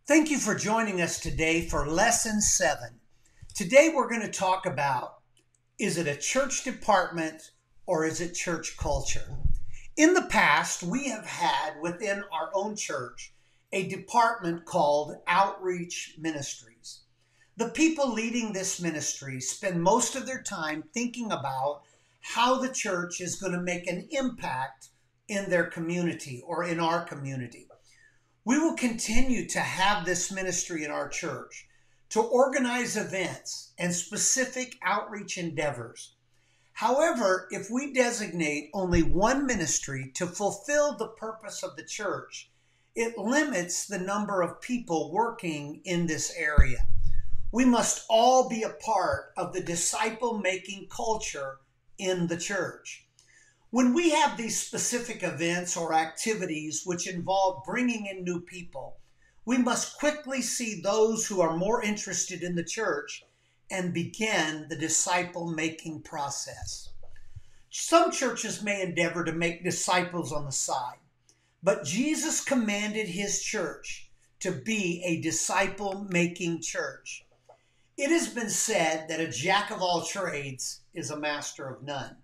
Thank you for joining us today for Lesson 7. Today we're going to talk about, is it a church department or is it church culture? In the past, we have had within our own church a department called Outreach Ministries. The people leading this ministry spend most of their time thinking about how the church is going to make an impact in their community or in our community. We will continue to have this ministry in our church to organize events and specific outreach endeavors. However, if we designate only one ministry to fulfill the purpose of the church, it limits the number of people working in this area. We must all be a part of the disciple-making culture in the church. When we have these specific events or activities which involve bringing in new people, we must quickly see those who are more interested in the church and begin the disciple-making process. Some churches may endeavor to make disciples on the side, but Jesus commanded his church to be a disciple-making church. It has been said that a jack of all trades is a master of none.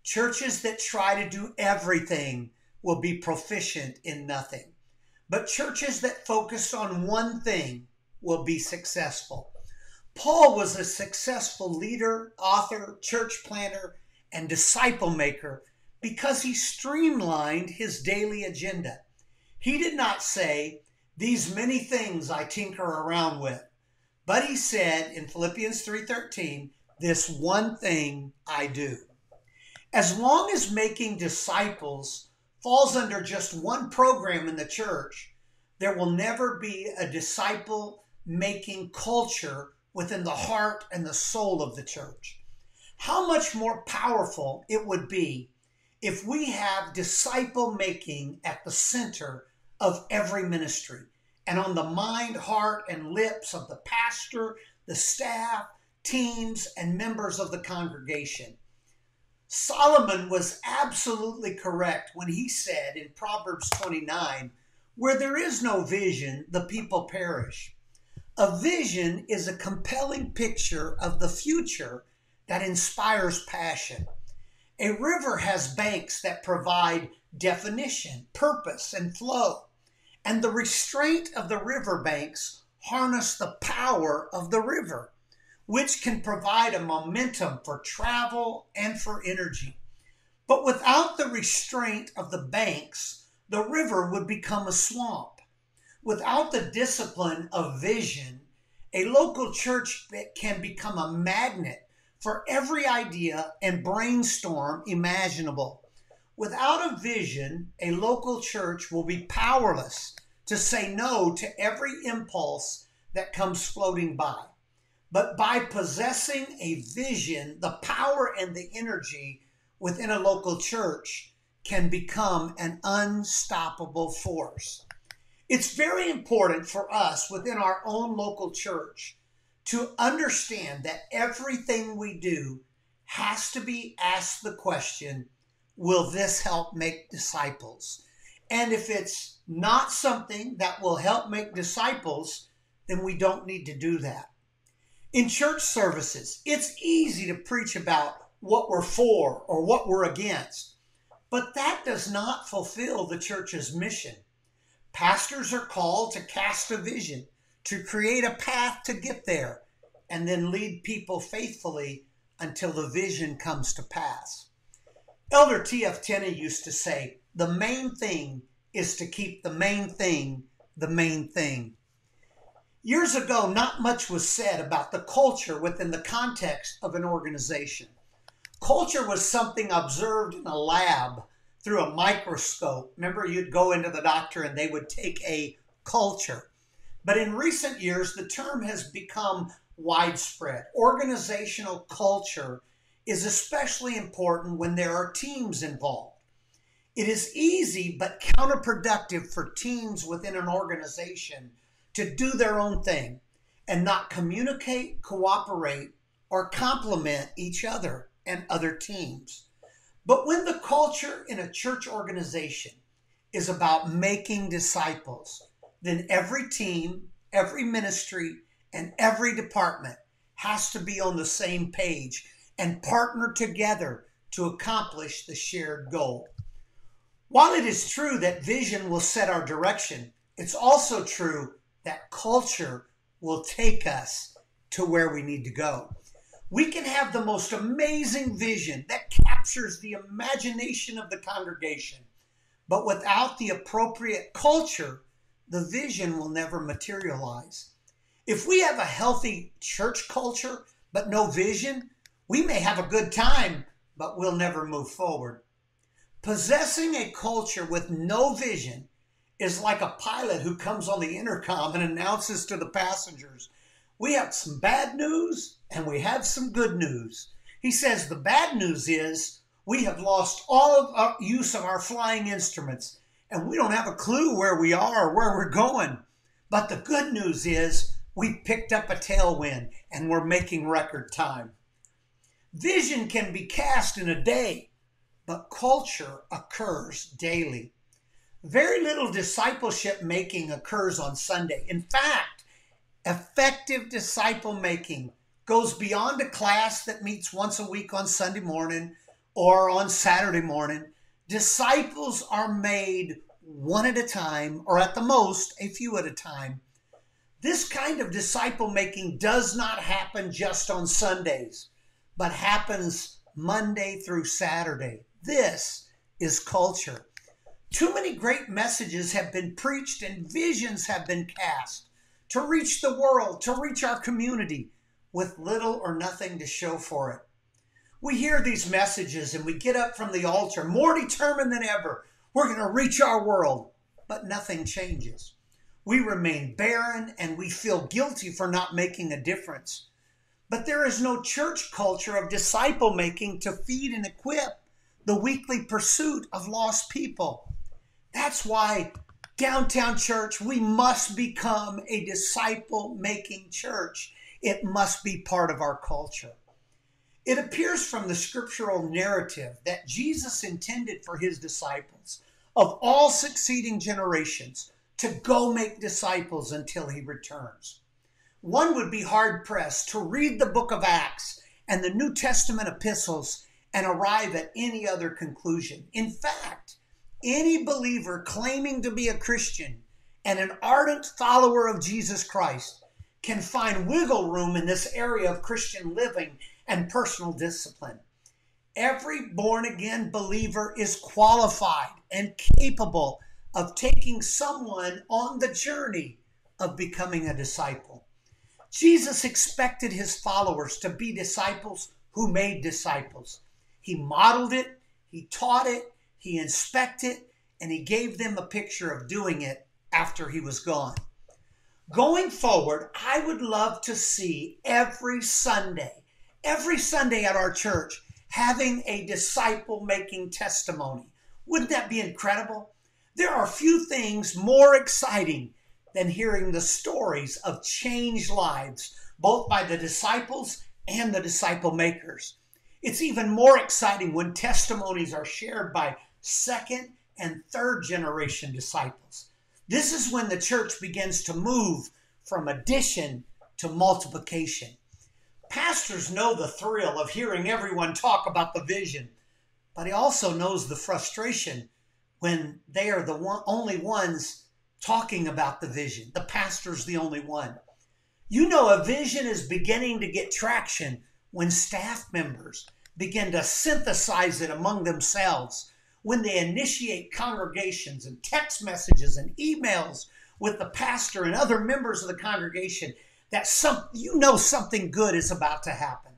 Churches that try to do everything will be proficient in nothing. But churches that focus on one thing will be successful. Paul was a successful leader, author, church planter, and disciple maker because he streamlined his daily agenda. He did not say, "These many things I tinker around with," but he said in Philippians 3:13, "This one thing I do." As long as making disciples falls under just one program in the church, there will never be a disciple-making culture within the heart and the soul of the church. How much more powerful it would be if we have disciple-making at the center of every ministry and on the mind, heart, and lips of the pastor, the staff, teams, and members of the congregation. Solomon was absolutely correct when he said in Proverbs 29, "Where there is no vision, the people perish." A vision is a compelling picture of the future that inspires passion. A river has banks that provide definition, purpose, and flow, and the restraint of the river banks harness the power of the river, which can provide a momentum for travel and for energy. But without the restraint of the banks, the river would become a swamp. Without the discipline of vision, a local church can become a magnet for every idea and brainstorm imaginable. Without a vision, a local church will be powerless to say no to every impulse that comes floating by. But by possessing a vision, the power and the energy within a local church can become an unstoppable force. It's very important for us within our own local church to understand that everything we do has to be asked the question, will this help make disciples? And if it's not something that will help make disciples, then we don't need to do that. In church services, it's easy to preach about what we're for or what we're against, but that does not fulfill the church's mission. Pastors are called to cast a vision, to create a path to get there, and then lead people faithfully until the vision comes to pass. Elder T.F. Tenney used to say, "The main thing is to keep the main thing the main thing." Years ago, not much was said about the culture within the context of an organization. Culture was something observed in a lab through a microscope. Remember, you'd go into the doctor and they would take a culture. But in recent years, the term has become widespread. Organizational culture is especially important when there are teams involved. It is easy but counterproductive for teams within an organization to do their own thing and not communicate, cooperate, or complement each other and other teams. But when the culture in a church organization is about making disciples, then every team, every ministry, and every department has to be on the same page and partner together to accomplish the shared goal. While it is true that vision will set our direction, it's also true that culture will take us to where we need to go. We can have the most amazing vision that captures the imagination of the congregation, but without the appropriate culture, the vision will never materialize. If we have a healthy church culture but no vision, we may have a good time, but we'll never move forward. Possessing a culture with no vision is like a pilot who comes on the intercom and announces to the passengers, "We have some bad news and we have some good news." He says the bad news is we have lost all of our use of our flying instruments and we don't have a clue where we are or where we're going. But the good news is we picked up a tailwind and we're making record time. Vision can be cast in a day, but culture occurs daily. Very little discipleship making occurs on Sunday. In fact, effective disciple making goes beyond a class that meets once a week on Sunday morning or on Saturday morning. Disciples are made one at a time, or at the most, a few at a time. This kind of disciple making does not happen just on Sundays, but happens Monday through Saturday. This is culture. Too many great messages have been preached and visions have been cast to reach the world, to reach our community, with little or nothing to show for it. We hear these messages and we get up from the altar more determined than ever. We're going to reach our world, but nothing changes. We remain barren and we feel guilty for not making a difference. But there is no church culture of disciple making to feed and equip the weekly pursuit of lost people. That's why Downtown Church, we must become a disciple making church. It must be part of our culture. It appears from the scriptural narrative that Jesus intended for his disciples of all succeeding generations to go make disciples until he returns. One would be hard-pressed to read the book of Acts and the New Testament epistles and arrive at any other conclusion. In fact, any believer claiming to be a Christian and an ardent follower of Jesus Christ can find wiggle room in this area of Christian living and personal discipline. Every born-again believer is qualified and capable of taking someone on the journey of becoming a disciple. Jesus expected his followers to be disciples who made disciples. He modeled it, he taught it, he inspected it, and he gave them a picture of doing it after he was gone. Going forward, I would love to see every Sunday at our church having a disciple-making testimony. Wouldn't that be incredible? There are few things more exciting than hearing the stories of changed lives, both by the disciples and the disciple makers. It's even more exciting when testimonies are shared by second and third generation disciples. This is when the church begins to move from addition to multiplication. Pastors know the thrill of hearing everyone talk about the vision, but he also knows the frustration when they are the only ones talking about the vision. The pastor's the only one. You know, a vision is beginning to get traction when staff members begin to synthesize it among themselves, when they initiate congregations and text messages and emails with the pastor and other members of the congregation that something good is about to happen.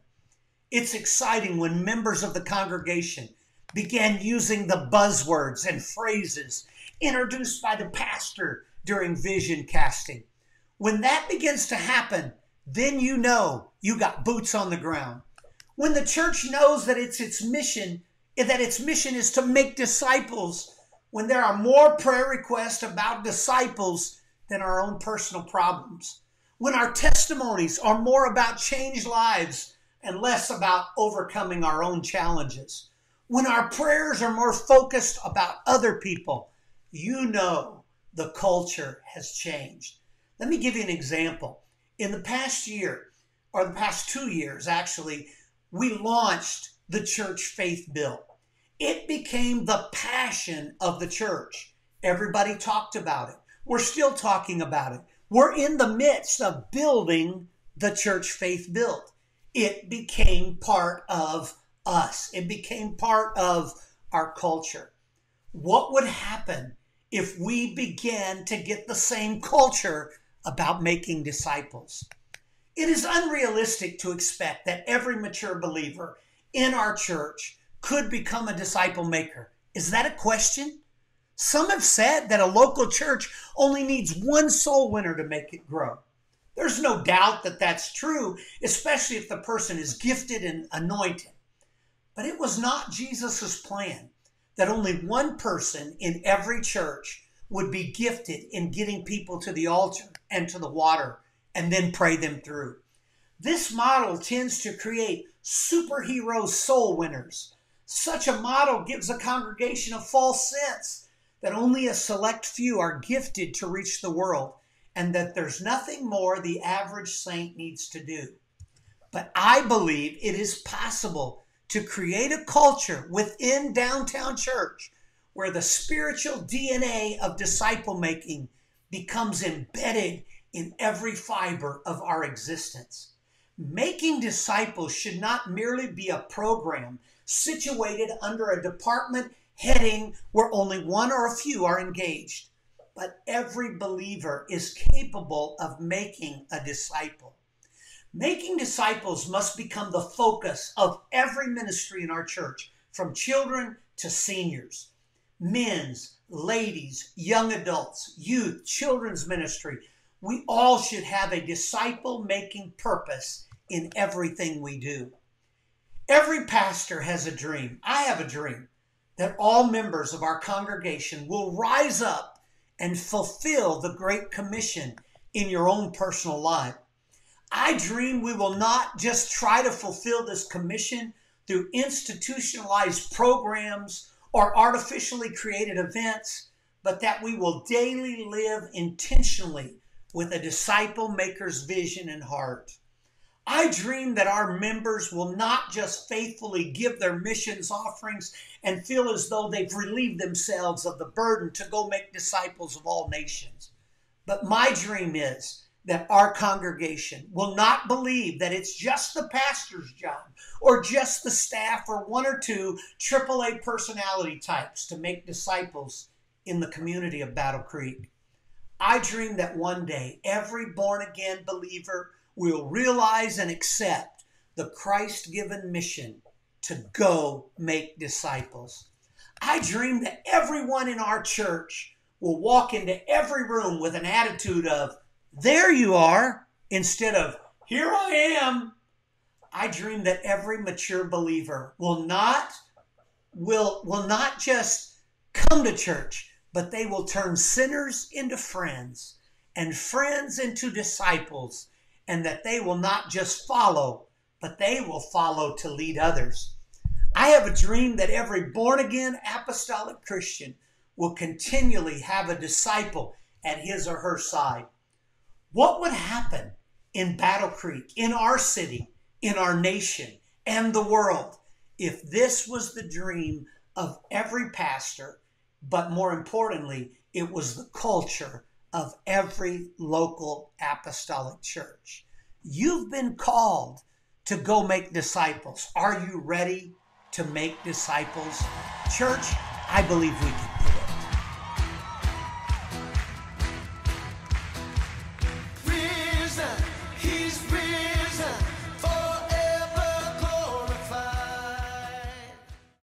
It's exciting when members of the congregation began using the buzzwords and phrases introduced by the pastor during vision casting. When that begins to happen, then you know you got boots on the ground. When the church knows that its mission is to make disciples, when there are more prayer requests about disciples than our own personal problems, when our testimonies are more about changed lives and less about overcoming our own challenges, when our prayers are more focused about other people, you know the culture has changed. Let me give you an example. In the past year, or the past 2 years actually, we launched the Church Faith Bill. It became the passion of the church. Everybody talked about it. We're still talking about it. We're in the midst of building the Church Faith Bill. It became part of us. It became part of our culture. What would happen if we began to get the same culture about making disciples? It is unrealistic to expect that every mature believer in our church could become a disciple maker. Is that a question? Some have said that a local church only needs one soul winner to make it grow. There's no doubt that that's true, especially if the person is gifted and anointed. But it was not Jesus's plan that only one person in every church would be gifted in getting people to the altar and to the water and then pray them through. This model tends to create superhero soul winners. Such a model gives a congregation a false sense that only a select few are gifted to reach the world and that there's nothing more the average saint needs to do. But I believe it is possible to create a culture within Downtown Church where the spiritual DNA of disciple making becomes embedded in every fiber of our existence. Making disciples should not merely be a program situated under a department heading where only one or a few are engaged, but every believer is capable of making a disciple. Making disciples must become the focus of every ministry in our church, from children to seniors, men's, ladies, young adults, youth, children's ministry. We all should have a disciple-making purpose in everything we do. Every pastor has a dream. I have a dream that all members of our congregation will rise up and fulfill the Great Commission in your own personal life. I dream we will not just try to fulfill this commission through institutionalized programs or artificially created events, but that we will daily live intentionally with a disciple maker's vision and heart. I dream that our members will not just faithfully give their missions offerings and feel as though they've relieved themselves of the burden to go make disciples of all nations. But my dream is that our congregation will not believe that it's just the pastor's job or just the staff or one or two AAA personality types to make disciples in the community of Battle Creek. I dream that one day every born-again believer will realize and accept the Christ-given mission to go make disciples. I dream that everyone in our church will walk into every room with an attitude of, "There you are," instead of, "Here I am." I dream that every mature believer will not just come to church, but they will turn sinners into friends and friends into disciples, and that they will not just follow, but they will follow to lead others. I have a dream that every born-again apostolic Christian will continually have a disciple at his or her side. What would happen in Battle Creek, in our city, in our nation, and the world if this was the dream of every pastor, but more importantly, it was the culture of every local apostolic church? You've been called to go make disciples. Are you ready to make disciples? Church, I believe we can do it.